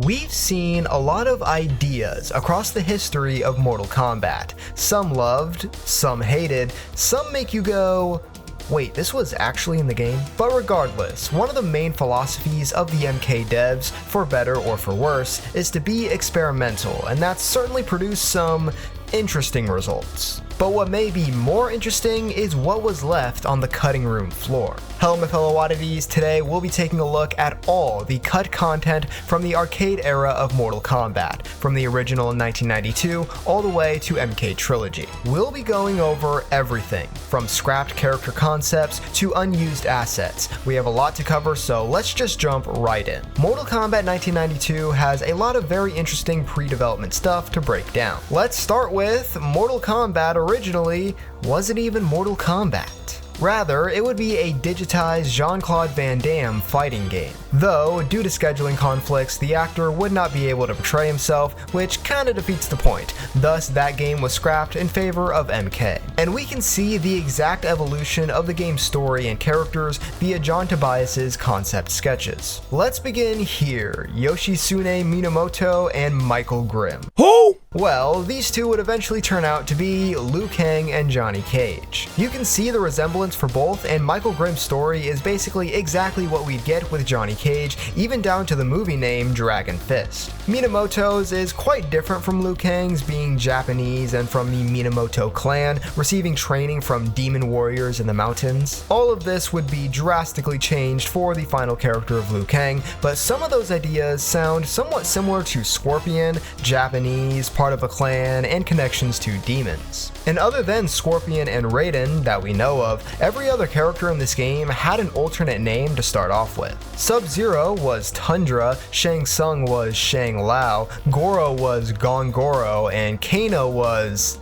We've seen a lot of ideas across the history of Mortal Kombat. Some loved, some hated, some make you go, wait, this was actually in the game? But regardless, one of the main philosophies of the MK devs, for better or for worse, is to be experimental, and that's certainly produced some interesting results. But what may be more interesting is what was left on the cutting room floor. Hello my fellow oddities, today we'll be taking a look at all the cut content from the arcade era of Mortal Kombat, from the original in 1992 all the way to MK Trilogy. We'll be going over everything, from scrapped character concepts to unused assets. We have a lot to cover, so let's just jump right in. Mortal Kombat 1992 has a lot of very interesting pre-development stuff to break down. Let's start with Mortal Kombat originally wasn't even Mortal Kombat. Rather, it would be a digitized Jean-Claude Van Damme fighting game. Though, due to scheduling conflicts, the actor would not be able to portray himself, which kinda defeats the point. Thus, that game was scrapped in favor of MK. And we can see the exact evolution of the game's story and characters via John Tobias's concept sketches. Let's begin here, Yoshitsune Minamoto and Michael Grimm. Who? Well, these two would eventually turn out to be Liu Kang and Johnny Cage. You can see the resemblance for both, and Michael Grimm's story is basically exactly what we'd get with Johnny Cage, even down to the movie name Dragon Fist. Minamoto's is quite different from Liu Kang's, being Japanese and from the Minamoto clan, receiving training from demon warriors in the mountains. All of this would be drastically changed for the final character of Liu Kang, but some of those ideas sound somewhat similar to Scorpion, Japanese, part of a clan, and connections to demons. And other than Scorpion and Raiden that we know of, every other character in this game had an alternate name to start off with. Sub-Zero was Tundra, Shang Tsung was Shang Lao, Goro was Gongoro, and Kano was...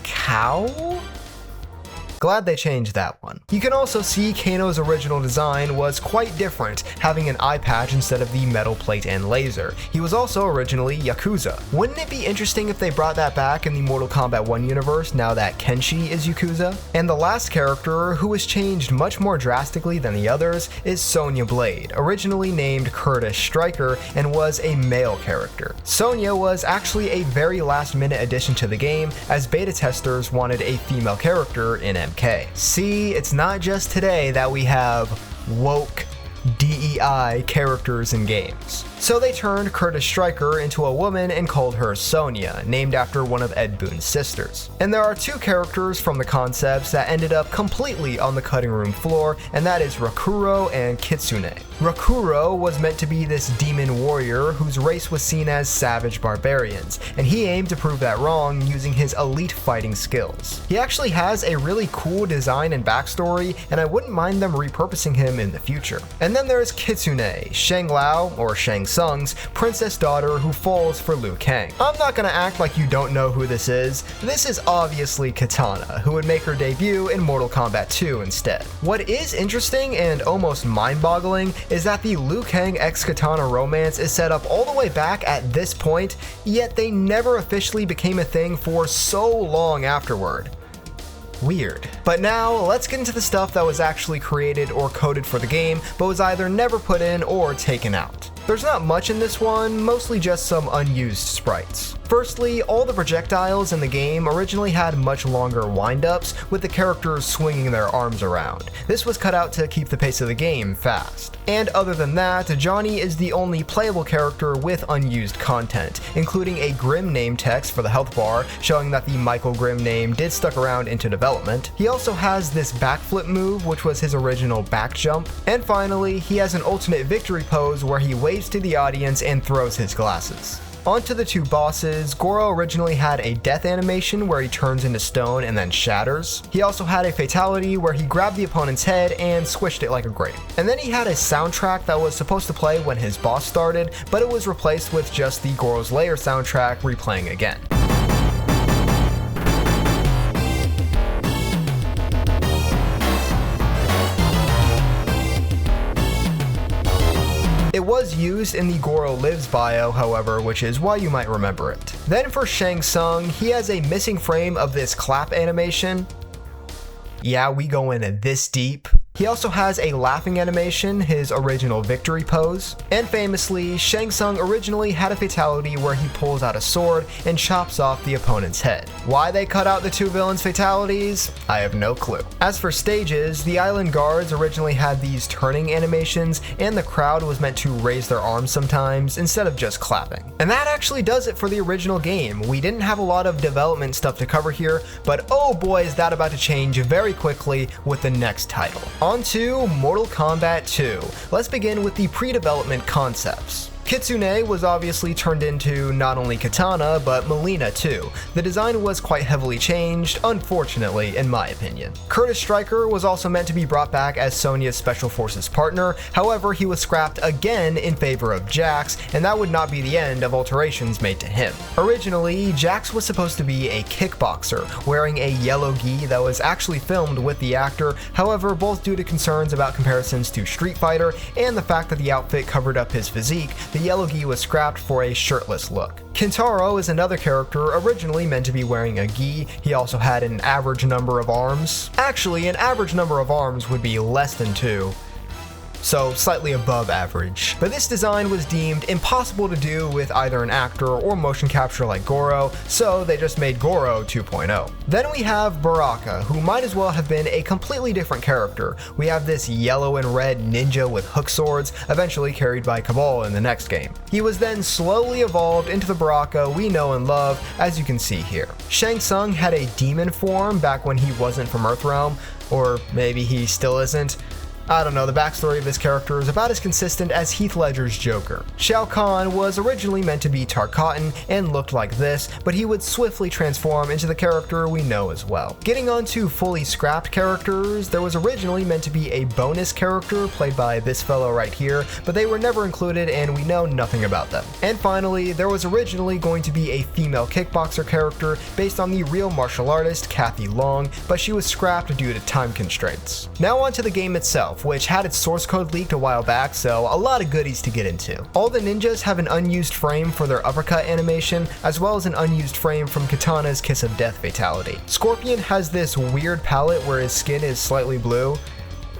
Cow? Glad they changed that one. You can also see Kano's original design was quite different, having an eye patch instead of the metal plate and laser. He was also originally Yakuza. Wouldn't it be interesting if they brought that back in the Mortal Kombat 1 universe now that Kenshi is Yakuza? And the last character, who was changed much more drastically than the others, is Sonya Blade, originally named Curtis Stryker and was a male character. Sonya was actually a very last minute addition to the game, as beta testers wanted a female character in MK. See, it's not just today that we have woke DEI characters in games. So they turned Curtis Stryker into a woman and called her Sonya, named after one of Ed Boon's sisters. And there are two characters from the concepts that ended up completely on the cutting room floor, and that is Rakuro and Kitsune. Rakuro was meant to be this demon warrior whose race was seen as savage barbarians, and he aimed to prove that wrong using his elite fighting skills. He actually has a really cool design and backstory, and I wouldn't mind them repurposing him in the future. And then there's Kitsune, Shang Lao, or Shang Tsung's princess daughter who falls for Liu Kang. I'm not gonna act like you don't know who this is. This is obviously Kitana, who would make her debut in Mortal Kombat 2 instead. What is interesting and almost mind-boggling is that the Liu Kang x Kitana romance is set up all the way back at this point, yet they never officially became a thing for so long afterward. Weird. But now, let's get into the stuff that was actually created or coded for the game, but was either never put in or taken out. There's not much in this one, mostly just some unused sprites. Firstly, all the projectiles in the game originally had much longer wind-ups, with the characters swinging their arms around. This was cut out to keep the pace of the game fast. And other than that, Johnny is the only playable character with unused content, including a Grimm name text for the health bar, showing that the Michael Grimm name did stuck around into development. He also has this backflip move, which was his original back jump. And finally, he has an ultimate victory pose where he waves to the audience and throws his glasses. On to the two bosses. Goro originally had a death animation where he turns into stone and then shatters. He also had a fatality where he grabbed the opponent's head and squished it like a grape. And then he had a soundtrack that was supposed to play when his boss started, but it was replaced with just the Goro's Lair soundtrack replaying again. It was used in the Goro Lives bio, however, which is why you might remember it. Then for Shang Tsung, he has a missing frame of this clap animation. Yeah, we go in this deep. He also has a laughing animation, his original victory pose, and famously, Shang Tsung originally had a fatality where he pulls out a sword and chops off the opponent's head. Why they cut out the two villains' fatalities? I have no clue. As for stages, the island guards originally had these turning animations, and the crowd was meant to raise their arms sometimes instead of just clapping. And that actually does it for the original game. We didn't have a lot of development stuff to cover here, but oh boy is that about to change very quickly with the next title. On to Mortal Kombat 2. Let's begin with the pre-development concepts. Kitsune was obviously turned into not only Katana, but Mileena too. The design was quite heavily changed, unfortunately, in my opinion. Curtis Stryker was also meant to be brought back as Sonya's Special Forces partner, however he was scrapped again in favor of Jax, and that would not be the end of alterations made to him. Originally, Jax was supposed to be a kickboxer, wearing a yellow gi that was actually filmed with the actor, however both due to concerns about comparisons to Street Fighter and the fact that the outfit covered up his physique, the yellow gi was scrapped for a shirtless look. Kintaro is another character originally meant to be wearing a gi. He also had an average number of arms. Actually, an average number of arms would be less than 2. So slightly above average. But this design was deemed impossible to do with either an actor or motion capture like Goro, so they just made Goro 2.0. Then we have Baraka, who might as well have been a completely different character. We have this yellow and red ninja with hook swords, eventually carried by Cabal in the next game. He was then slowly evolved into the Baraka we know and love, as you can see here. Shang Tsung had a demon form back when he wasn't from Earthrealm, or maybe he still isn't. I don't know, the backstory of this character is about as consistent as Heath Ledger's Joker. Shao Kahn was originally meant to be Tarkatan and looked like this, but he would swiftly transform into the character we know as well. Getting on to fully scrapped characters, there was originally meant to be a bonus character played by this fellow right here, but they were never included and we know nothing about them. And finally, there was originally going to be a female kickboxer character based on the real martial artist Kathy Long, but she was scrapped due to time constraints. Now on to the game itself, which had its source code leaked a while back, so a lot of goodies to get into. All the ninjas have an unused frame for their uppercut animation, as well as an unused frame from Katana's Kiss of Death fatality. Scorpion has this weird palette where his skin is slightly blue.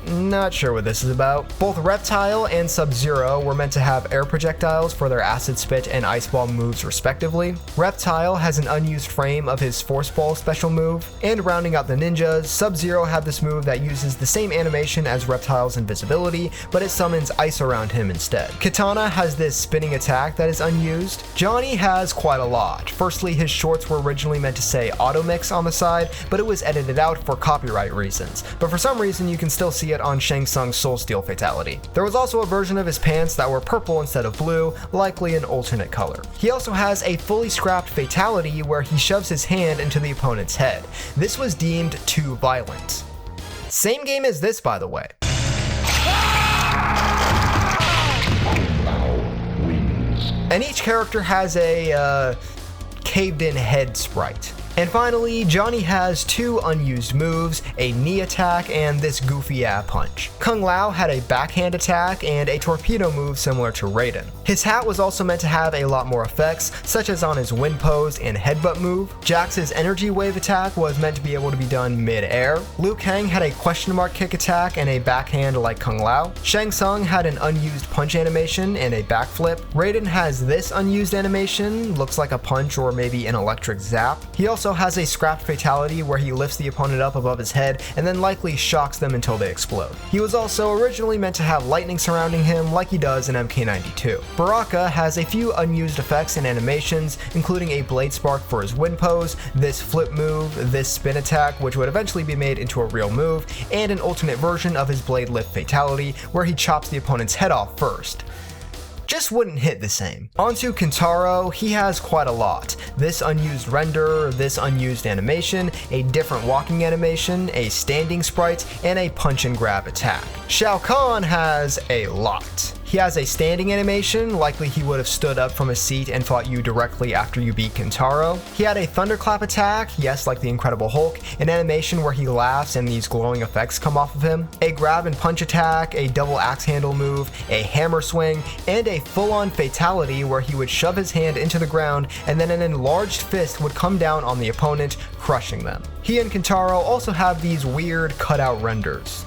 Not sure what this is about. Both Reptile and Sub-Zero were meant to have air projectiles for their Acid Spit and Ice Ball moves respectively. Reptile has an unused frame of his Force Ball special move, and rounding out the ninjas, Sub-Zero had this move that uses the same animation as Reptile's invisibility, but it summons ice around him instead. Katana has this spinning attack that is unused. Johnny has quite a lot. Firstly, his shorts were originally meant to say Auto Mix on the side, but it was edited out for copyright reasons. But for some reason you can still see it on Shang Tsung's Soul Steel fatality. There was also a version of his pants that were purple instead of blue, likely an alternate color. He also has a fully scrapped fatality where he shoves his hand into the opponent's head. This was deemed too violent. Same game as this, by the way. And each character has a caved in head sprite. And finally, Johnny has 2 unused moves, a knee attack and this goofy punch. Kung Lao had a backhand attack and a torpedo move similar to Raiden. His hat was also meant to have a lot more effects, such as on his wind pose and headbutt move. Jax's energy wave attack was meant to be able to be done mid-air. Liu Kang had a question mark kick attack and a backhand like Kung Lao. Shang Tsung had an unused punch animation and a backflip. Raiden has this unused animation, looks like a punch or maybe an electric zap. He also has a scrapped fatality where he lifts the opponent up above his head and then likely shocks them until they explode. He was also originally meant to have lightning surrounding him like he does in MK92. Baraka has a few unused effects and animations, including a blade spark for his wind pose, this flip move, this spin attack which would eventually be made into a real move, and an alternate version of his blade lift fatality where he chops the opponent's head off first. Just wouldn't hit the same. Onto Kintaro, he has quite a lot. This unused render, this unused animation, a different walking animation, a standing sprite, and a punch and grab attack. Shao Kahn has a lot. He has a standing animation, likely he would have stood up from his seat and fought you directly after you beat Kintaro. He had a thunderclap attack, yes, like the Incredible Hulk, an animation where he laughs and these glowing effects come off of him, a grab and punch attack, a double axe handle move, a hammer swing, and a full-on fatality where he would shove his hand into the ground and then an enlarged fist would come down on the opponent, crushing them. He and Kintaro also have these weird cutout renders.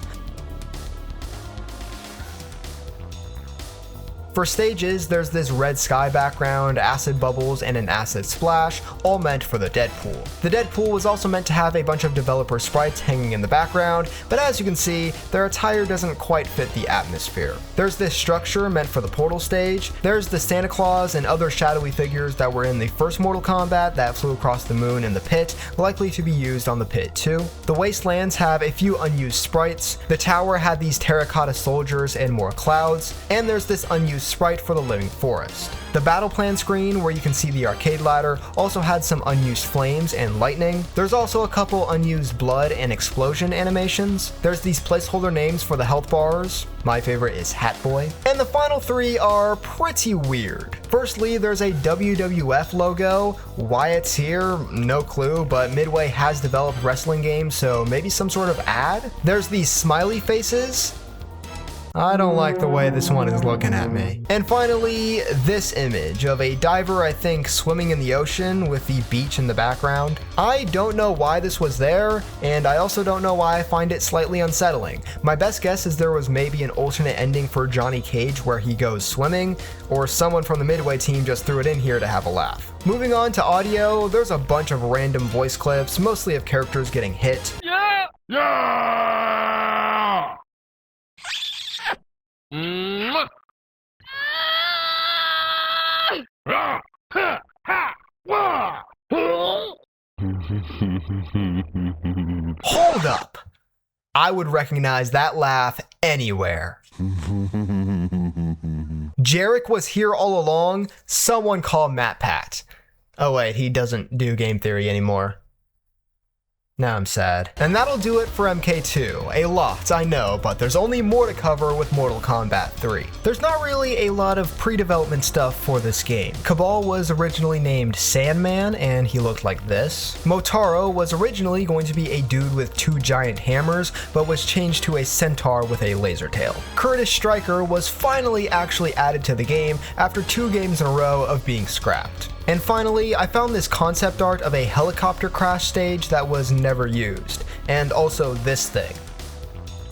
For stages, there's this red sky background, acid bubbles, and an acid splash, all meant for the Deadpool. The Deadpool was also meant to have a bunch of developer sprites hanging in the background, but as you can see, their attire doesn't quite fit the atmosphere. There's this structure meant for the portal stage, there's the Santa Claus and other shadowy figures that were in the first Mortal Kombat that flew across the moon in the pit, likely to be used on the pit too. The wastelands have a few unused sprites, the tower had these terracotta soldiers and more clouds, and there's this unused sprite for the living forest. The battle plan screen, where you can see the arcade ladder, also had some unused flames and lightning. There's also a couple unused blood and explosion animations. There's these placeholder names for the health bars. My favorite is Hat Boy. And the final three are pretty weird. Firstly, there's a WWF logo. Why it's here, no clue, but Midway has developed wrestling games, so maybe some sort of ad? There's these smiley faces. I don't like the way this one is looking at me. And finally, this image of a diver, I think, swimming in the ocean with the beach in the background. I don't know why this was there, and I also don't know why I find it slightly unsettling. My best guess is there was maybe an alternate ending for Johnny Cage where he goes swimming, or someone from the Midway team just threw it in here to have a laugh. Moving on to audio, there's a bunch of random voice clips, mostly of characters getting hit. Yeah! Yeah! Hold up! I would recognize that laugh anywhere. Jarek was here all along. Someone call Matt Pat. Oh wait, he doesn't do game theory anymore. Now I'm sad. And that'll do it for MK2. A lot, I know, but there's only more to cover with Mortal Kombat 3. There's not really a lot of pre-development stuff for this game. Kabal was originally named Sandman, and he looked like this. Motaro was originally going to be a dude with two giant hammers, but was changed to a centaur with a laser tail. Curtis Stryker was finally actually added to the game after 2 games in a row of being scrapped. And finally, I found this concept art of a helicopter crash stage that was never used, and also this thing.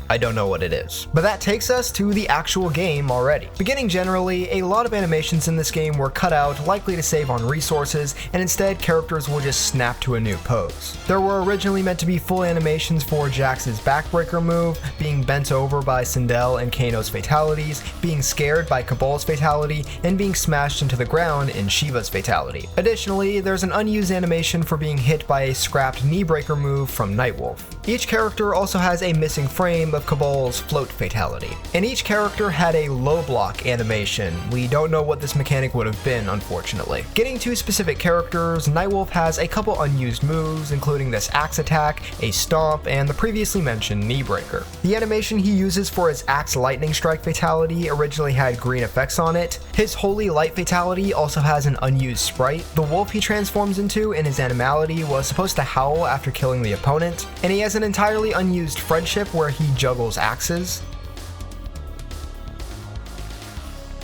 I don't know what it is. But that takes us to the actual game already. Beginning generally, a lot of animations in this game were cut out, likely to save on resources, and instead characters will just snap to a new pose. There were originally meant to be full animations for Jax's backbreaker move, being bent over by Sindel and Kano's fatalities, being scared by Kabal's fatality, and being smashed into the ground in Shiva's fatality. Additionally, there's an unused animation for being hit by a scrapped knee-breaker move from Nightwolf. Each character also has a missing frame of Kabal's float fatality. And each character had a low block animation. We don't know what this mechanic would have been, unfortunately. Getting to specific characters, Nightwolf has a couple unused moves, including this axe attack, a stomp, and the previously mentioned knee breaker. The animation he uses for his axe lightning strike fatality originally had green effects on it. His holy light fatality also has an unused sprite. The wolf he transforms into in his animality was supposed to howl after killing the opponent, and he has an entirely unused friendship where he juggles axes.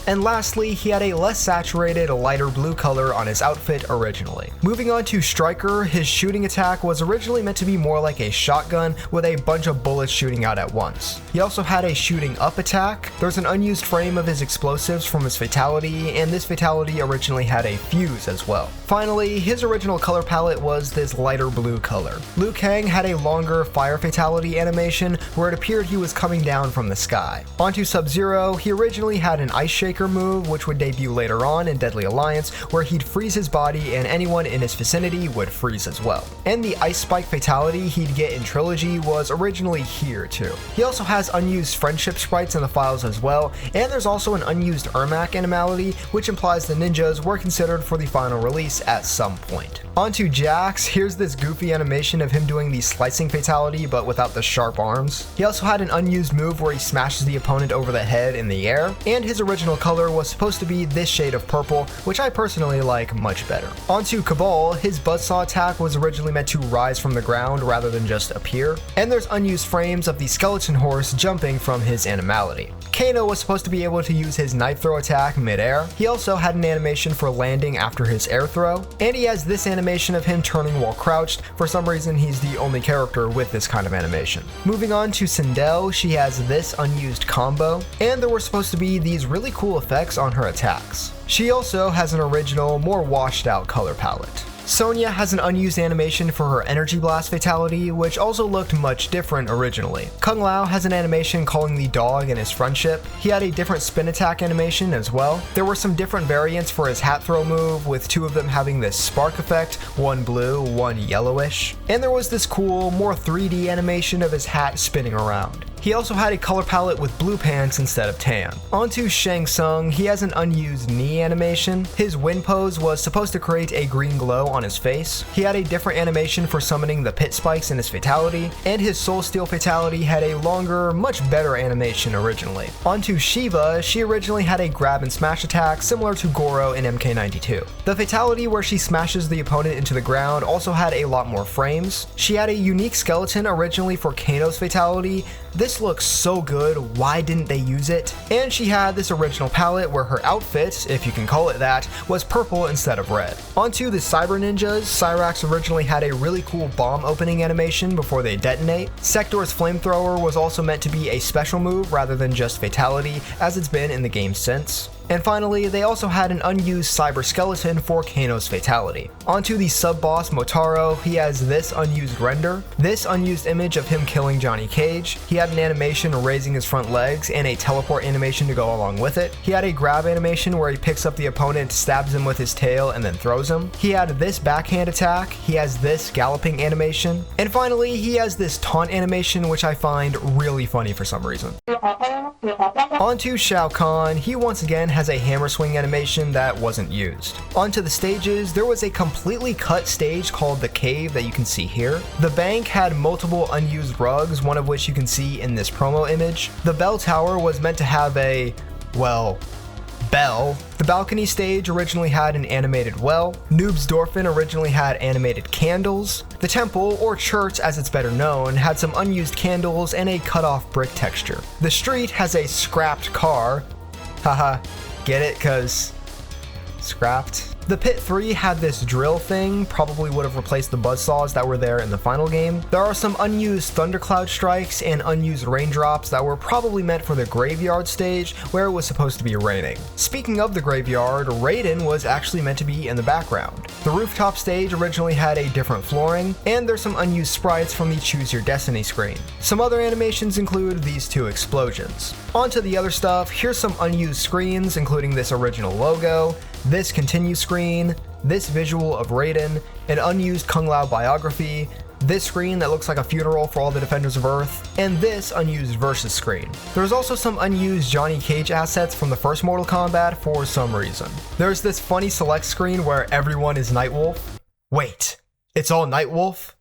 And lastly, he had a less saturated, lighter blue color on his outfit originally. Moving on to Stryker, his shooting attack was originally meant to be more like a shotgun with a bunch of bullets shooting out at once. He also had a shooting up attack. There's an unused frame of his explosives from his fatality, and this fatality originally had a fuse as well. Finally, his original color palette was this lighter blue color. Liu Kang had a longer fire fatality animation where it appeared he was coming down from the sky. Onto Sub-Zero, he originally had an ice shaker move, which would debut later on in Deadly Alliance, where he'd freeze his body and anyone in his vicinity would freeze as well. And the ice spike fatality he'd get in Trilogy was originally here too. He also has unused friendship sprites in the files as well, and there's also an unused Ermac animality, which implies the ninjas were considered for the final release at some point. Onto Jax, here's this goofy animation of him doing the slicing fatality but without the sharp arms. He also had an unused move where he smashes the opponent over the head in the air, and his original color was supposed to be this shade of purple, which I personally like much better. Onto Kabal, his buzzsaw attack was originally meant to rise from the ground rather than just appear, and there's unused frames of the skeleton horse jumping from his animality. Kano was supposed to be able to use his knife throw attack mid-air. He also had an animation for landing after his air throw, and he has this animation of him turning while crouched. For some reason, he's the only character with this kind of animation. Moving on to Sindel, she has this unused combo, and there were supposed to be these really cool cool effects on her attacks. She also has an original, more washed out color palette. Sonya has an unused animation for her Energy Blast fatality, which also looked much different originally. Kung Lao has an animation calling the dog in his friendship. He had a different spin attack animation as well. There were some different variants for his hat throw move, with two of them having this spark effect, one blue, one yellowish. And there was this cool, more 3D animation of his hat spinning around. He also had a color palette with blue pants instead of tan. Onto Shang Tsung, he has an unused knee animation. His wind pose was supposed to create a green glow on his face. He had a different animation for summoning the pit spikes in his fatality, and his Soul Steel fatality had a longer, much better animation originally. Onto Shiva, she originally had a grab and smash attack similar to Goro in MK92. The fatality where she smashes the opponent into the ground also had a lot more frames. She had a unique skeleton originally for Kano's fatality. This looks so good, why didn't they use it? And she had this original palette where her outfit, if you can call it that, was purple instead of red. Onto the Cyber Ninjas, Cyrax originally had a really cool bomb opening animation before they detonate. Sector's flamethrower was also meant to be a special move rather than just fatality, as it's been in the game since. And finally, they also had an unused cyber skeleton for Kano's fatality. Onto the sub-boss Motaro, he has this unused render, this unused image of him killing Johnny Cage. He had an animation raising his front legs and a teleport animation to go along with it. He had a grab animation where he picks up the opponent, stabs him with his tail, and then throws him. He had this backhand attack, he has this galloping animation, and finally he has this taunt animation which I find really funny for some reason. Onto Shao Kahn, he once again has a hammer swing animation that wasn't used. Onto the stages, there was a completely cut stage called the Cave that you can see here. The bank had multiple unused rugs, one of which you can see in this promo image. The bell tower was meant to have a, well, bell. The balcony stage originally had an animated well. Noobsdorfen originally had animated candles. The temple, or church as it's better known, had some unused candles and a cut-off brick texture. The street has a scrapped car. Haha, get it? 'Cause scrapped. The Pit 3 had this drill thing, probably would have replaced the buzzsaws that were there in the final game. There are some unused thundercloud strikes and unused raindrops that were probably meant for the graveyard stage where it was supposed to be raining. Speaking of the graveyard, Raiden was actually meant to be in the background. The rooftop stage originally had a different flooring, and there's some unused sprites from the Choose Your Destiny screen. Some other animations include these two explosions. Onto the other stuff, here's some unused screens including this original logo, this continue screen, this visual of Raiden, an unused Kung Lao biography, this screen that looks like a funeral for all the Defenders of Earth, and this unused Versus screen. There's also some unused Johnny Cage assets from the first Mortal Kombat for some reason. There's this funny select screen where everyone is Nightwolf. Wait, it's all Nightwolf?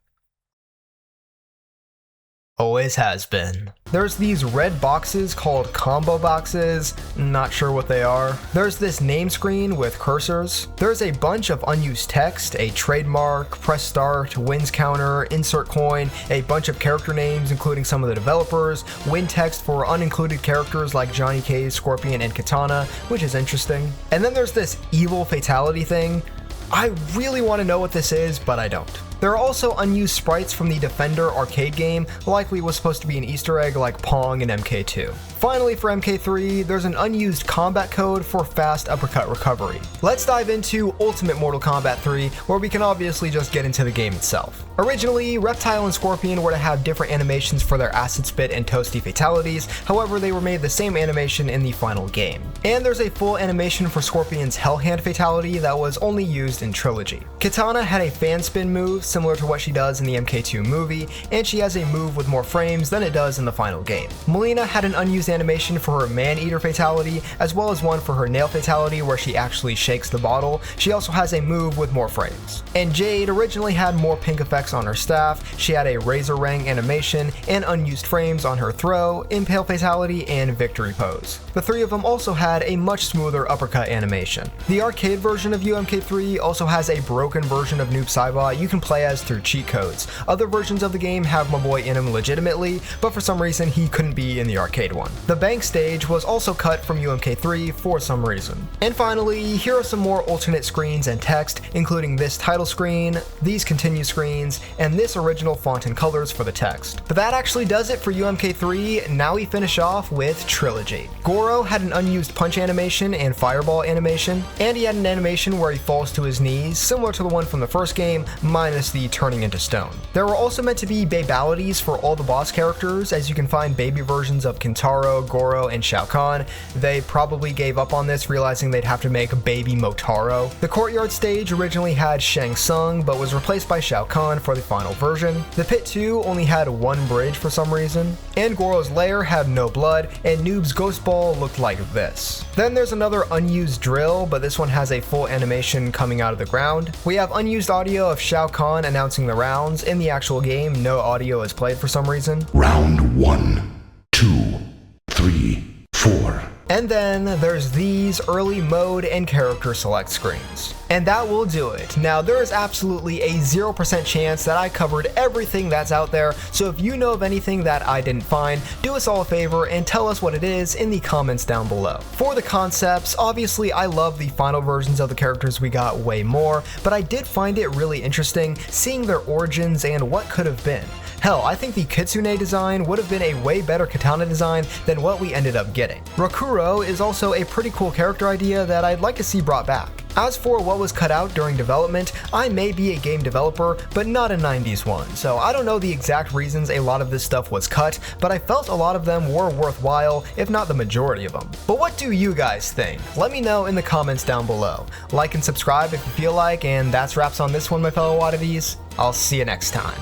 Always has been. There's these red boxes called combo boxes, not sure what they are. There's this name screen with cursors. There's a bunch of unused text, a trademark, press start, wins counter, insert coin, a bunch of character names including some of the developers, win text for unincluded characters like Johnny Cage, Scorpion, and Katana, which is interesting. And then there's this evil fatality thing. I really want to know what this is, but I don't. There are also unused sprites from the Defender arcade game, likely was supposed to be an Easter egg like Pong in MK2. Finally, for MK3, there's an unused combat code for fast uppercut recovery. Let's dive into Ultimate Mortal Kombat 3, where we can obviously just get into the game itself. Originally, Reptile and Scorpion were to have different animations for their Acid Spit and Toasty fatalities, however they were made the same animation in the final game. And there's a full animation for Scorpion's Hell Hand fatality that was only used in Trilogy. Katana had a fan spin move similar to what she does in the MK2 movie, and she has a move with more frames than it does in the final game. Melina had an unused animation for her Man-Eater fatality, as well as one for her Nail fatality where she actually shakes the bottle. She also has a move with more frames. And Jade originally had more pink effects on her staff. She had a Razor Rang animation and unused frames on her throw, Impale fatality, and Victory pose. The three of them also had a much smoother uppercut animation. The arcade version of UMK3 also has a broken version of Noob Saibot you can play as through cheat codes. Other versions of the game have my boy in him legitimately, but for some reason he couldn't be in the arcade one. The bank stage was also cut from UMK3 for some reason. And finally, here are some more alternate screens and text, including this title screen, these continue screens, and this original font and colors for the text. But that actually does it for UMK3. Now we finish off with Trilogy. Goro had an unused punch animation and fireball animation, and he had an animation where he falls to his knees, similar to the one from the first game, minus the turning into stone. There were also meant to be babalities for all the boss characters, as you can find baby versions of Kintaro, Goro, and Shao Kahn. They probably gave up on this, realizing they'd have to make baby Motaro. The courtyard stage originally had Shang Tsung, but was replaced by Shao Kahn for the final version. The pit 2 only had one bridge for some reason, and Goro's lair had no blood, and Noob's ghost ball looked like this. Then there's another unused drill, but this one has a full animation coming out of the ground. We have unused audio of Shao Kahn announcing the rounds. In the actual game, no audio is played for some reason. Round 1, 2, 3, 4. And then there's these early mode and character select screens. And that will do it. Now there is absolutely a 0% chance that I covered everything that's out there, so if you know of anything that I didn't find, do us all a favor and tell us what it is in the comments down below. For the concepts, obviously I love the final versions of the characters we got way more, but I did find it really interesting seeing their origins and what could have been. Hell, I think the Kitsune design would have been a way better katana design than what we ended up getting. Rakuro is also a pretty cool character idea that I'd like to see brought back. As for what was cut out during development, I may be a game developer, but not a 90s one, so I don't know the exact reasons a lot of this stuff was cut, but I felt a lot of them were worthwhile, if not the majority of them. But what do you guys think? Let me know in the comments down below. Like and subscribe if you feel like, and that's wraps on this one, my fellow oddities. I'll see you next time.